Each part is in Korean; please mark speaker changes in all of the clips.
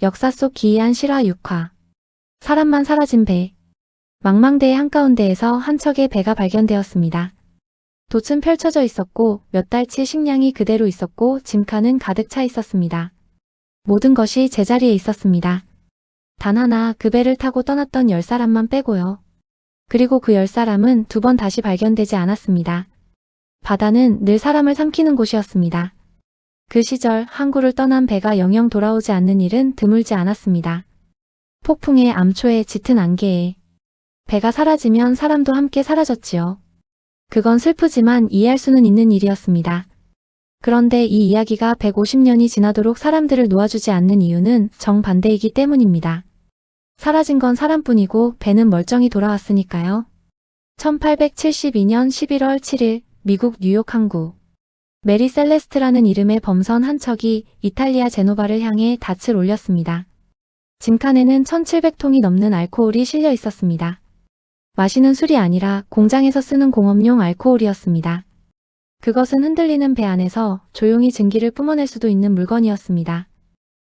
Speaker 1: 역사 속 기이한 실화 6화. 사람만 사라진 배. 망망대해 한가운데에서 한 척의 배가 발견되었습니다. 돛은 펼쳐져 있었고 몇 달치 식량이 그대로 있었고 짐칸은 가득 차 있었습니다. 모든 것이 제자리에 있었습니다. 단 하나 그 배를 타고 떠났던 10사람만 빼고요. 그리고 그 10사람은 두 번 다시 발견되지 않았습니다. 바다는 늘 사람을 삼키는 곳이었습니다. 그 시절 항구를 떠난 배가 영영 돌아오지 않는 일은 드물지 않았습니다. 폭풍에 암초에 짙은 안개에 배가 사라지면 사람도 함께 사라졌지요. 그건 슬프지만 이해할 수는 있는 일이었습니다. 그런데 이 이야기가 150년이 지나도록 사람들을 놓아주지 않는 이유는 정반대이기 때문입니다. 사라진 건 사람뿐이고 배는 멀쩡히 돌아왔으니까요. 1872년 11월 7일 미국 뉴욕 항구. 메리 셀레스트라는 이름의 범선 한 척이 이탈리아 제노바를 향해 닻을 올렸습니다. 짐칸에는 1700통이 넘는 알코올이 실려 있었습니다. 마시는 술이 아니라 공장에서 쓰는 공업용 알코올이었습니다. 그것은 흔들리는 배 안에서 조용히 증기를 뿜어낼 수도 있는 물건이었습니다.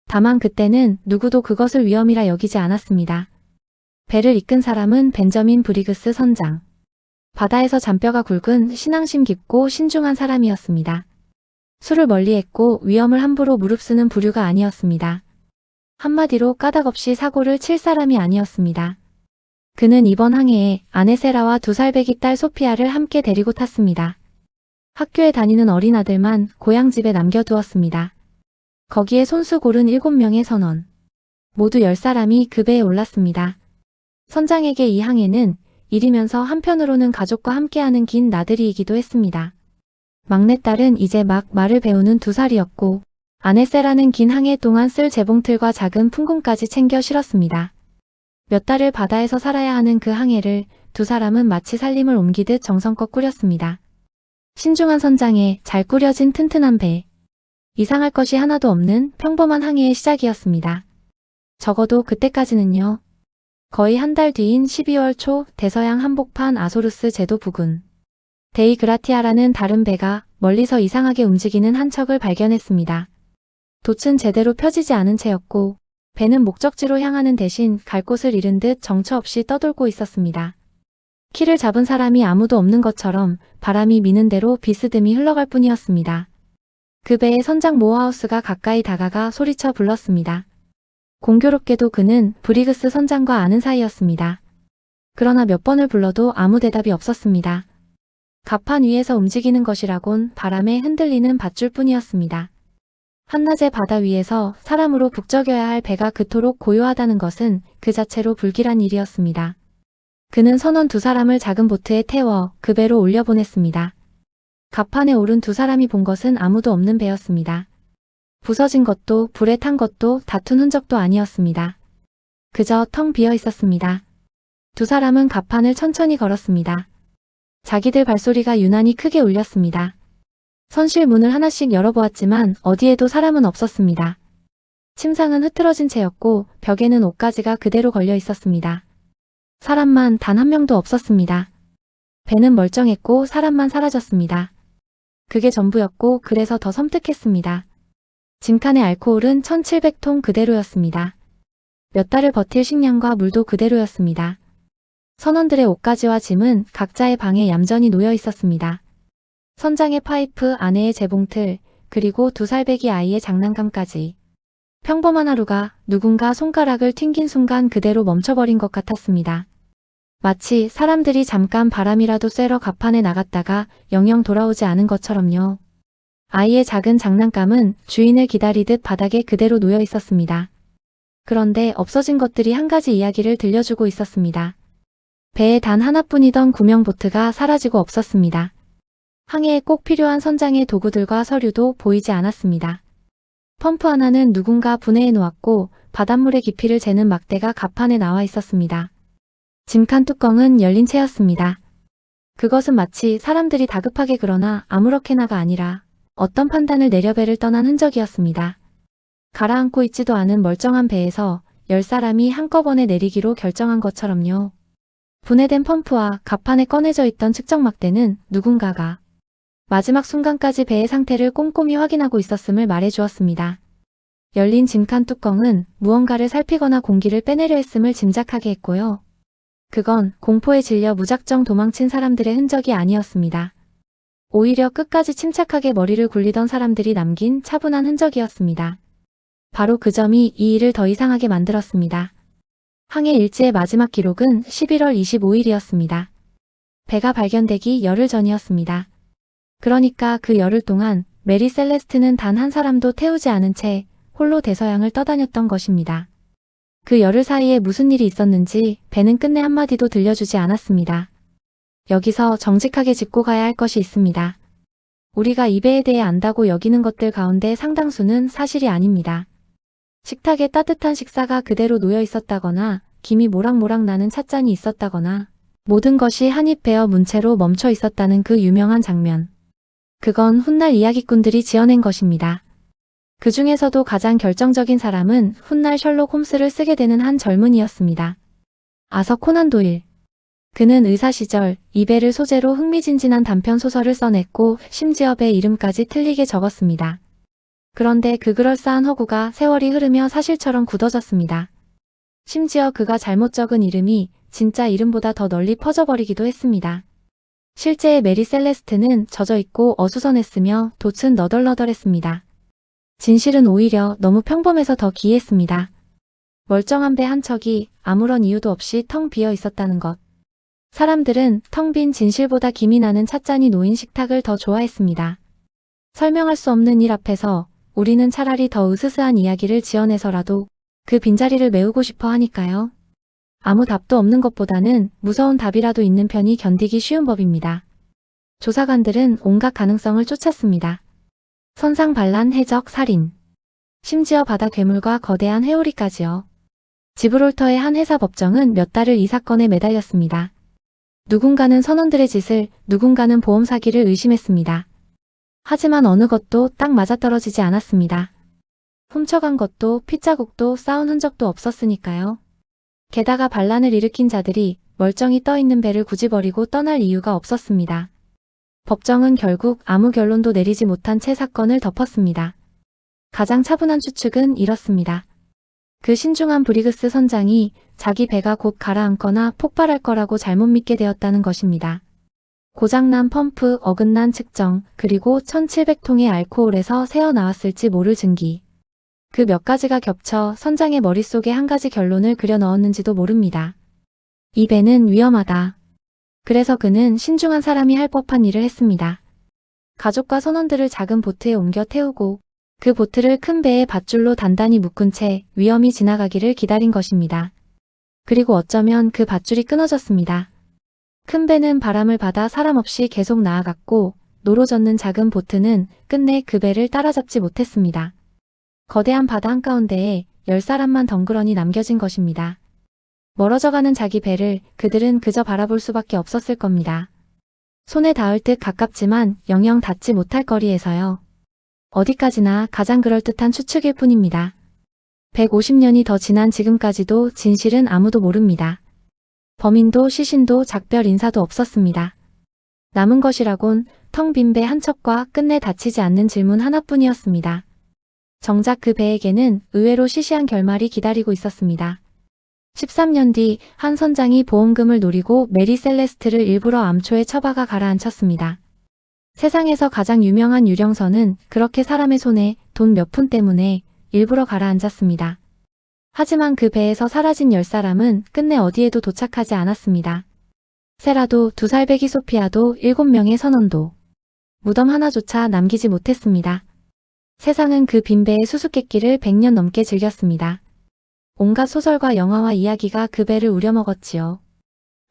Speaker 1: 다만 그때는 누구도 그것을 위험이라 여기지 않았습니다. 배를 이끈 사람은 벤저민 브리그스 선장. 바다에서 잔뼈가 굵은 신앙심 깊고 신중한 사람이었습니다. 술을 멀리했고 위험을 함부로 무릅쓰는 부류가 아니었습니다. 한마디로 까닭없이 사고를 칠 사람이 아니었습니다. 그는 이번 항해에 아내 세라와 2살배기 딸 소피아를 함께 데리고 탔습니다. 학교에 다니는 어린 아들만 고향집에 남겨두었습니다. 거기에 손수 고른 7명의 선원. 모두 10사람이 그 배에 올랐습니다. 선장에게 이 항해는 일이면서 한편으로는 가족과 함께하는 긴 나들이이기도 했습니다. 막내딸은 이제 막 말을 배우는 2살이었고 아내 세라는 긴 항해 동안 쓸 재봉틀과 작은 풍금까지 챙겨 실었습니다. 몇 달을 바다에서 살아야 하는 그 항해를 2사람은 마치 살림을 옮기듯 정성껏 꾸렸습니다. 신중한 선장에 잘 꾸려진 튼튼한 배. 이상할 것이 하나도 없는 평범한 항해의 시작이었습니다. 적어도 그때까지는요. 거의 한 달 뒤인 12월 초 대서양 한복판 아소루스 제도 부근 데이 그라티아라는 다른 배가 멀리서 이상하게 움직이는 한 척을 발견했습니다. 돛은 제대로 펴지지 않은 채였고 배는 목적지로 향하는 대신 갈 곳을 잃은 듯 정처 없이 떠돌고 있었습니다. 키를 잡은 사람이 아무도 없는 것처럼 바람이 미는 대로 비스듬히 흘러갈 뿐이었습니다. 그 배의 선장 모어하우스가 가까이 다가가 소리쳐 불렀습니다. 공교롭게도 그는 브리그스 선장과 아는 사이였습니다. 그러나 몇 번을 불러도 아무 대답이 없었습니다. 갑판 위에서 움직이는 것이라곤 바람에 흔들리는 밧줄 뿐이었습니다. 한낮의 바다 위에서 사람으로 북적여야 할 배가 그토록 고요하다는 것은 그 자체로 불길한 일이었습니다. 그는 선원 2사람을 작은 보트에 태워 그 배로 올려보냈습니다. 갑판에 오른 2사람이 본 것은 아무도 없는 배였습니다. 부서진 것도 불에 탄 것도 다툰 흔적도 아니었습니다. 그저 텅 비어 있었습니다. 2사람은 갑판을 천천히 걸었습니다. 자기들 발소리가 유난히 크게 울렸습니다. 선실 문을 하나씩 열어보았지만 어디에도 사람은 없었습니다. 침상은 흐트러진 채였고 벽에는 옷가지가 그대로 걸려 있었습니다. 사람만 단 한 명도 없었습니다. 배는 멀쩡했고 사람만 사라졌습니다. 그게 전부였고 그래서 더 섬뜩했습니다. 짐칸의 알코올은 1700통 그대로였습니다. 몇 달을 버틸 식량과 물도 그대로였습니다. 선원들의 옷가지와 짐은 각자의 방에 얌전히 놓여 있었습니다. 선장의 파이프, 아내의 재봉틀, 그리고 2살배기 아이의 장난감까지. 평범한 하루가 누군가 손가락을 튕긴 순간 그대로 멈춰버린 것 같았습니다. 마치 사람들이 잠깐 바람이라도 쐬러 갑판에 나갔다가 영영 돌아오지 않은 것처럼요. 아이의 작은 장난감은 주인을 기다리듯 바닥에 그대로 놓여 있었습니다. 그런데 없어진 것들이 한 가지 이야기를 들려주고 있었습니다. 배에 단 하나뿐이던 구명보트가 사라지고 없었습니다. 항해에 꼭 필요한 선장의 도구들과 서류도 보이지 않았습니다. 펌프 하나는 누군가 분해해 놓았고 바닷물의 깊이를 재는 막대가 갑판에 나와 있었습니다. 짐칸 뚜껑은 열린 채였습니다. 그것은 마치 사람들이 다급하게 그러나 아무렇게나가 아니라 어떤 판단을 내려 배를 떠난 흔적이었습니다. 가라앉고 있지도 않은 멀쩡한 배에서 10사람이 한꺼번에 내리기로 결정한 것처럼요. 분해된 펌프와 갑판에 꺼내져 있던 측정 막대는 누군가가 마지막 순간까지 배의 상태를 꼼꼼히 확인하고 있었음을 말해주었습니다. 열린 짐칸 뚜껑은 무언가를 살피거나 공기를 빼내려 했음을 짐작하게 했고요. 그건 공포에 질려 무작정 도망친 사람들의 흔적이 아니었습니다. 오히려 끝까지 침착하게 머리를 굴리던 사람들이 남긴 차분한 흔적이었습니다. 바로 그 점이 이 일을 더 이상하게 만들었습니다. 항해 일지의 마지막 기록은 11월 25일이었습니다. 배가 발견되기 열흘 전이었습니다. 그러니까 그 열흘 동안 메리 셀레스트는 단 한 사람도 태우지 않은 채 홀로 대서양을 떠다녔던 것입니다. 그 열흘 사이에 무슨 일이 있었는지 배는 끝내 한마디도 들려주지 않았습니다. 여기서 정직하게 짚고 가야 할 것이 있습니다. 우리가 이 배에 대해 안다고 여기는 것들 가운데 상당수는 사실이 아닙니다. 식탁에 따뜻한 식사가 그대로 놓여 있었다거나 김이 모락모락 나는 찻잔이 있었다거나 모든 것이 한입 베어 문채로 멈춰 있었다는 그 유명한 장면. 그건 훗날 이야기꾼들이 지어낸 것입니다. 그 중에서도 가장 결정적인 사람은 훗날 셜록 홈스를 쓰게 되는 한 젊은이였습니다. 아서 코난 도일. 그는 의사 시절 이 배를 소재로 흥미진진한 단편 소설을 써냈고 심지어 배 이름까지 틀리게 적었습니다. 그런데 그 그럴싸한 허구가 세월이 흐르며 사실처럼 굳어졌습니다. 심지어 그가 잘못 적은 이름이 진짜 이름보다 더 널리 퍼져버리기도 했습니다. 실제의 메리 셀레스트는 젖어있고 어수선했으며 돛은 너덜너덜했습니다. 진실은 오히려 너무 평범해서 더 기이했습니다. 멀쩡한 배 한 척이 아무런 이유도 없이 텅 비어 있었다는 것. 사람들은 텅 빈 진실보다 김이 나는 찻잔이 놓인 식탁을 더 좋아했습니다. 설명할 수 없는 일 앞에서 우리는 차라리 더 으스스한 이야기를 지어내서라도 그 빈자리를 메우고 싶어 하니까요. 아무 답도 없는 것보다는 무서운 답이라도 있는 편이 견디기 쉬운 법입니다. 조사관들은 온갖 가능성을 쫓았습니다. 선상반란, 해적, 살인. 심지어 바다 괴물과 거대한 회오리까지요. 지브롤터의 한 회사 법정은 몇 달을 이 사건에 매달렸습니다. 누군가는 선원들의 짓을, 누군가는 보험 사기를 의심했습니다. 하지만 어느 것도 딱 맞아떨어지지 않았습니다. 훔쳐간 것도 핏자국도 싸운 흔적도 없었으니까요. 게다가 반란을 일으킨 자들이 멀쩡히 떠있는 배를 굳이 버리고 떠날 이유가 없었습니다. 법정은 결국 아무 결론도 내리지 못한 채 사건을 덮었습니다. 가장 차분한 추측은 이렇습니다. 그 신중한 브리그스 선장이 자기 배가 곧 가라앉거나 폭발할 거라고 잘못 믿게 되었다는 것입니다. 고장난 펌프, 어긋난 측정, 그리고 1700통의 알코올에서 새어나왔을지 모를 증기. 그 몇 가지가 겹쳐 선장의 머릿속에 한 가지 결론을 그려 넣었는지도 모릅니다. 이 배는 위험하다. 그래서 그는 신중한 사람이 할 법한 일을 했습니다. 가족과 선원들을 작은 보트에 옮겨 태우고 그 보트를 큰 배의 밧줄로 단단히 묶은 채 위험이 지나가기를 기다린 것입니다. 그리고 어쩌면 그 밧줄이 끊어졌습니다. 큰 배는 바람을 받아 사람 없이 계속 나아갔고 노로젓는 작은 보트는 끝내 그 배를 따라잡지 못했습니다. 거대한 바다 한가운데에 10사람만 덩그러니 남겨진 것입니다. 멀어져가는 자기 배를 그들은 그저 바라볼 수밖에 없었을 겁니다. 손에 닿을 듯 가깝지만 영영 닿지 못할 거리에서요. 어디까지나 가장 그럴듯한 추측일 뿐입니다. 150년이 더 지난 지금까지도 진실은 아무도 모릅니다. 범인도 시신도 작별 인사도 없었습니다. 남은 것이라곤 텅 빈 배 한 척과 끝내 닫히지 않는 질문 하나뿐이었습니다. 정작 그 배에게는 의외로 시시한 결말이 기다리고 있었습니다. 13년 뒤 한 선장이 보험금을 노리고 메리 셀레스트를 일부러 암초에 처박아 가라앉혔습니다. 세상에서 가장 유명한 유령선은 그렇게 사람의 손에 돈 몇 푼 때문에 일부러 가라앉았습니다. 하지만 그 배에서 사라진 10사람은 끝내 어디에도 도착하지 않았습니다. 세라도 2살배기 소피아도 7명의 선원도 무덤 하나조차 남기지 못했습니다. 세상은 그 빈 배의 수수께끼를 100년 넘게 즐겼습니다. 온갖 소설과 영화와 이야기가 그 배를 우려먹었지요.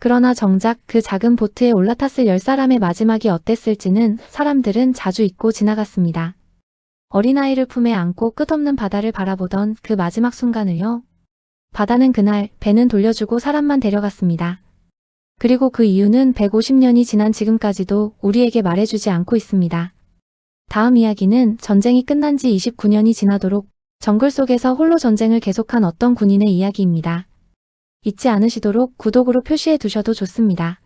Speaker 1: 그러나 정작 그 작은 보트에 올라탔을 10사람의 마지막이 어땠을지는 사람들은 자주 잊고 지나갔습니다. 어린아이를 품에 안고 끝없는 바다를 바라보던 그 마지막 순간을요. 바다는 그날 배는 돌려주고 사람만 데려갔습니다. 그리고 그 이유는 150년이 지난 지금까지도 우리에게 말해주지 않고 있습니다. 다음 이야기는 전쟁이 끝난 지 29년이 지나도록 정글 속에서 홀로 전쟁을 계속한 어떤 군인의 이야기입니다. 잊지 않으시도록 구독으로 표시해 두셔도 좋습니다.